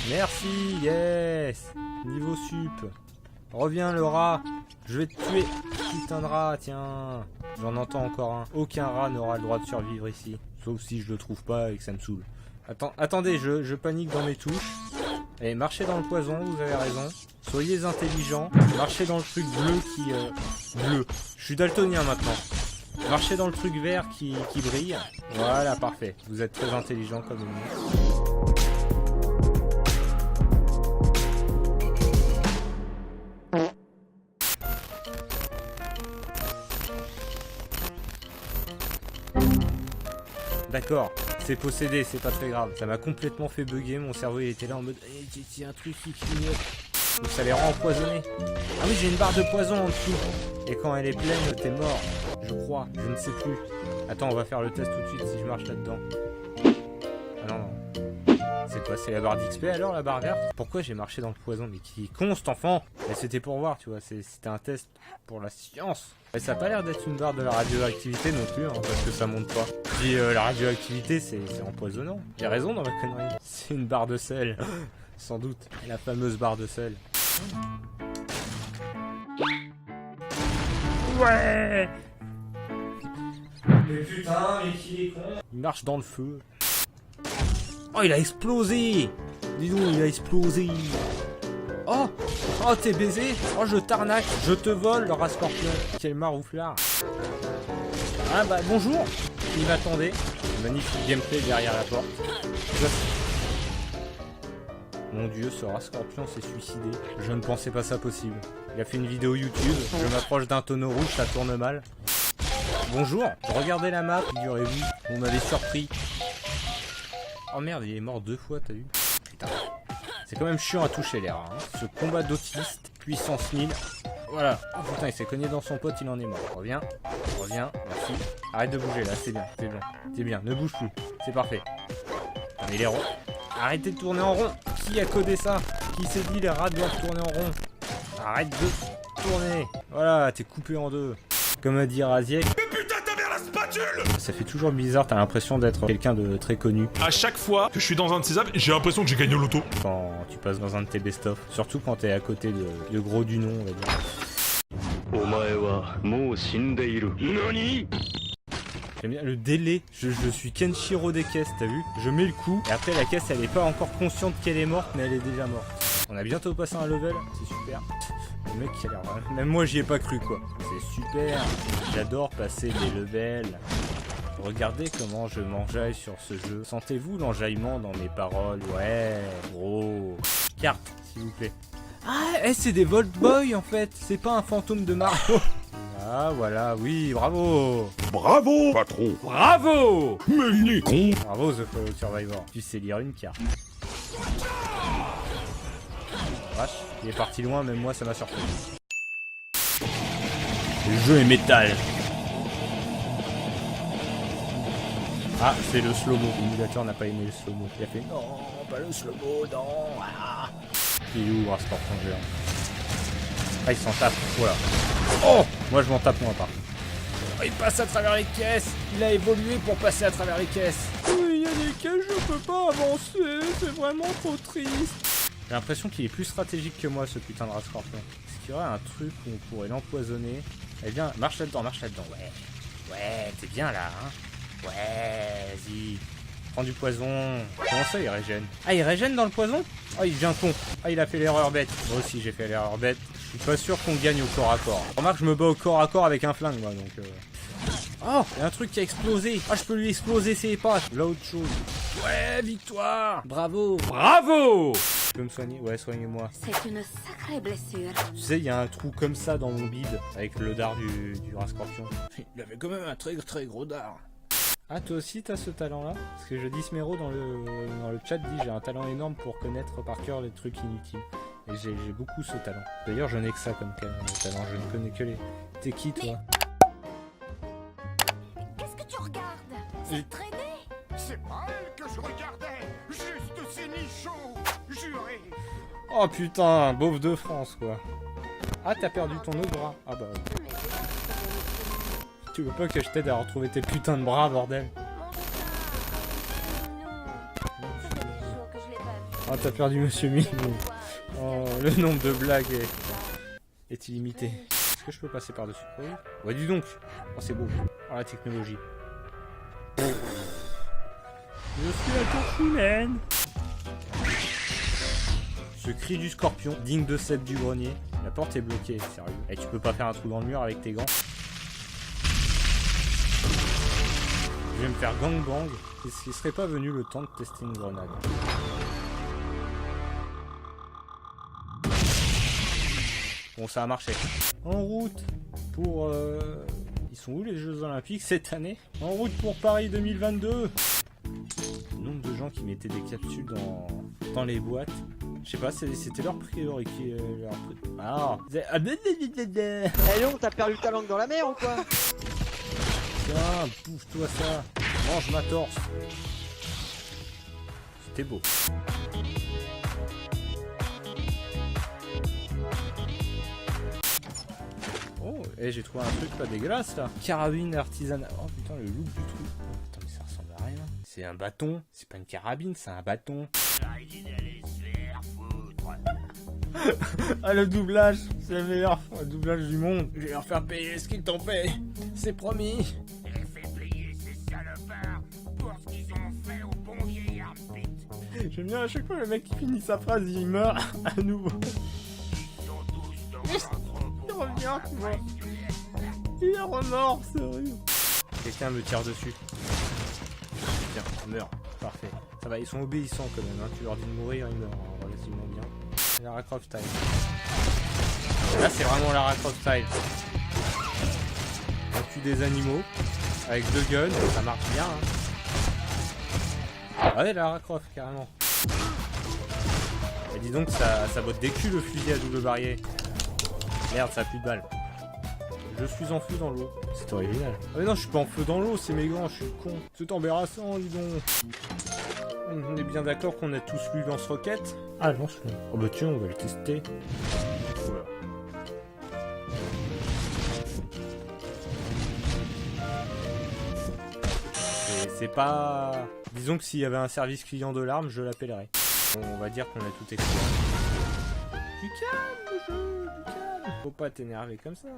Merci, yes. Niveau sup. Reviens le rat. Je vais te tuer. Putain de rat, tiens. J'en entends encore un. Aucun rat n'aura le droit de survivre ici. Sauf si je le trouve pas et que ça me saoule. Attendez, je panique dans mes touches. Allez, marchez dans le poison, vous avez raison. Soyez intelligents. Marchez dans le truc bleu qui... bleu. Je suis daltonien maintenant. Marchez dans le truc vert qui brille. Voilà, parfait. Vous êtes très intelligents comme nous. D'accord, c'est possédé, c'est pas très grave. Ça m'a complètement fait bugger, mon cerveau il était là en mode il y a un truc qui clignote. Donc ça les rend empoisonnés. Ah oui, j'ai une barre de poison en dessous. Et quand elle est pleine, t'es mort. Je crois, je ne sais plus. Attends, on va faire le test tout de suite si je marche là-dedans. Ah non, non. C'est quoi, c'est la barre d'XP alors, la barre verte? Pourquoi j'ai marché dans le poison? Mais qui est con cet enfant? Mais c'était pour voir, tu vois, c'était un test pour la science. Et ça a pas l'air d'être une barre de la radioactivité non plus, hein, parce que ça monte pas. Puis la radioactivité, c'est empoisonnant. J'ai raison dans ma connerie. C'est une barre de sel, sans doute. La fameuse barre de sel. Ouais. Mais putain, mais qui est con? Il marche dans le feu. Oh, il a explosé! Dis donc, il a explosé! Oh! Oh, t'es baisé! Oh, je t'arnaque! Je te vole, le rat scorpion! Quel marouflard! Ah bah, bonjour! Il m'attendait. Magnifique gameplay derrière la porte. Mon dieu, ce rat scorpion s'est suicidé. Je ne pensais pas ça possible. Il a fait une vidéo YouTube. Je m'approche d'un tonneau rouge, ça tourne mal. Bonjour! Regardez la map, figurez-vous. On m'avait surpris. Oh merde, il est mort 2 fois, t'as vu? Putain. C'est quand même chiant à toucher l'air, hein. Ce combat d'autiste, puissance 1000. Voilà. Oh putain, il s'est cogné dans son pote, il en est mort. Reviens, merci. Arrête de bouger là, c'est bien, c'est bon. C'est bien, ne bouge plus. C'est parfait. Putain, mais les ronds. Arrêtez de tourner en rond. Qui a codé ça? Qui s'est dit les rats doivent tourner en rond? Arrête de tourner. Voilà, t'es coupé en deux. Comme a dit Raziek. Ça fait toujours bizarre, t'as l'impression d'être quelqu'un de très connu. À chaque fois que je suis dans un de ces apps, j'ai l'impression que j'ai gagné au loto. Quand tu passes dans un de tes best-of. Surtout quand t'es à côté de gros du nom, on va dire. J'aime bien le délai. Je suis Kenshiro des caisses, t'as vu? Je mets le coup, et après la caisse elle est pas encore consciente qu'elle est morte, mais elle est déjà morte. On a bientôt passé un level, c'est super. Le mec qui a l'air... Même moi j'y ai pas cru quoi. C'est super. J'adore passer des levels. Regardez comment je m'enjaille sur ce jeu. Sentez-vous l'enjaillement dans mes paroles? Ouais, gros. Carte, s'il vous plaît. Ah, c'est des Volt Boy en fait. C'est pas un fantôme de Mario. Ah voilà, oui, bravo. Bravo, patron. Bravo. Mais il est con. Bravo The Fallout Survivor. Tu sais lire une carte. Vache, il est parti loin, même moi ça m'a surpris. Le jeu est métal. Ah, c'est le slow-mo. L'émulateur n'a pas aimé le slow-mo. Il a fait non, pas le slow-mo, non. Ah. Il est où, un scorpion géant? Ah, il s'en tape, voilà. Oh, moi je m'en tape moins par contre. Oh, il passe à travers les caisses. Il a évolué pour passer à travers les caisses. Oui, il y a des caisses, je peux pas avancer. C'est vraiment trop triste. J'ai l'impression qu'il est plus stratégique que moi, ce putain de rat scorpion. Est-ce qu'il y aurait un truc où on pourrait l'empoisonner? Eh bien, marche là-dedans, ouais. Ouais, t'es bien là, hein. Ouais, vas-y. Prends du poison. Comment ça, il régène? Ah, il régène dans le poison? Ah, il devient con. Ah, il a fait l'erreur bête. Moi aussi, j'ai fait l'erreur bête. Je suis pas sûr qu'on gagne au corps à corps. Remarque, je me bats au corps à corps avec un flingue, moi, donc... Oh, il y a un truc qui a explosé. Ah, je peux lui exploser ses pattes. Là, autre chose. Ouais, victoire. Bravo. Bravo. Tu peux me soigner? Ouais, soignez-moi. C'est une sacrée blessure. Tu sais, il y a un trou comme ça dans mon bide, avec le dard du rat scorpion. Il avait quand même un très très gros dard. Ah, toi aussi t'as ce talent-là? Parce que je dis Smero dans le chat dit j'ai un talent énorme pour connaître par cœur les trucs inutiles. Et j'ai beaucoup ce talent. D'ailleurs, je n'ai que ça comme talent, je ne connais que les... T'es qui, toi? Qu'est-ce que tu regardes? C'est traîné. C'est pas elle que je regardais, juste ces nichons, juré. Oh putain, beauf de France, quoi. Ah, t'as perdu ton autre bras. Ah bah... Tu veux pas que je t'aide à retrouver tes putains de bras, bordel? Ça fait des jours que je l'ai pas Oh, t'as perdu Monsieur Mime. Oh, le nombre de blagues est illimité. Est-ce que je peux passer par-dessus? Oui. Ouais, dis donc. Oh, c'est beau. Oh, la technologie. Je suis la tour humaine. Ce cri du scorpion, digne de celle du grenier. La porte est bloquée, sérieux. Et tu peux pas faire un trou dans le mur avec tes gants? Je vais me faire gangbang. Est-ce qu'il serait pas venu le temps de tester une grenade? Bon, ça a marché. En route pour... Ils sont où les Jeux Olympiques cette année? En route pour Paris 2022. Le nombre de gens qui mettaient des capsules dans les boîtes. Je sais pas, c'était leur priorité. Ah. Eh non, t'as perdu ta langue dans la mer ou quoi? Tiens, bouffe-toi ça. Mange ma torse. C'était beau. Oh, et j'ai trouvé un truc pas dégueulasse là. Carabine artisanale. Oh putain, le look du truc. Attends, mais ça ressemble à rien. C'est un bâton. C'est pas une carabine, c'est un bâton. Ah, le doublage, c'est le meilleur doublage du monde. Je vais leur faire payer ce qu'ils t'ont payé. C'est promis. J'aime bien à chaque fois le mec qui finit sa phrase, il meurt à nouveau. Il revient, tu vois. Il a remords, c'est horrible. Quelqu'un me tire dessus. Tiens, meurt. Parfait. Ça va, ils sont obéissants quand même. Hein. Tu leur dis de mourir, ils meurent relativement bien. Lara Croft style. Là, c'est vraiment Lara Croft style. On tue des animaux avec 2 guns, ça marche bien. Hein. Ah ouais, Lara Croft, carrément. Et dis donc, ça botte des culs le fusil à double barillet. Merde, ça a plus de balles. Je suis en feu dans l'eau. C'est original. Ah mais non, je suis pas en feu dans l'eau, c'est mes gants, je suis con. C'est embarrassant, dis donc. On est bien d'accord qu'on a tous lu lance-roquette? Ah, lance-le. Oh bah tiens, on va le tester. Voilà. C'est pas... Disons que s'il y avait un service client de l'arme, je l'appellerais. On va dire qu'on a tout exploré. Du calme, le jeu, du calme. Faut pas t'énerver comme ça.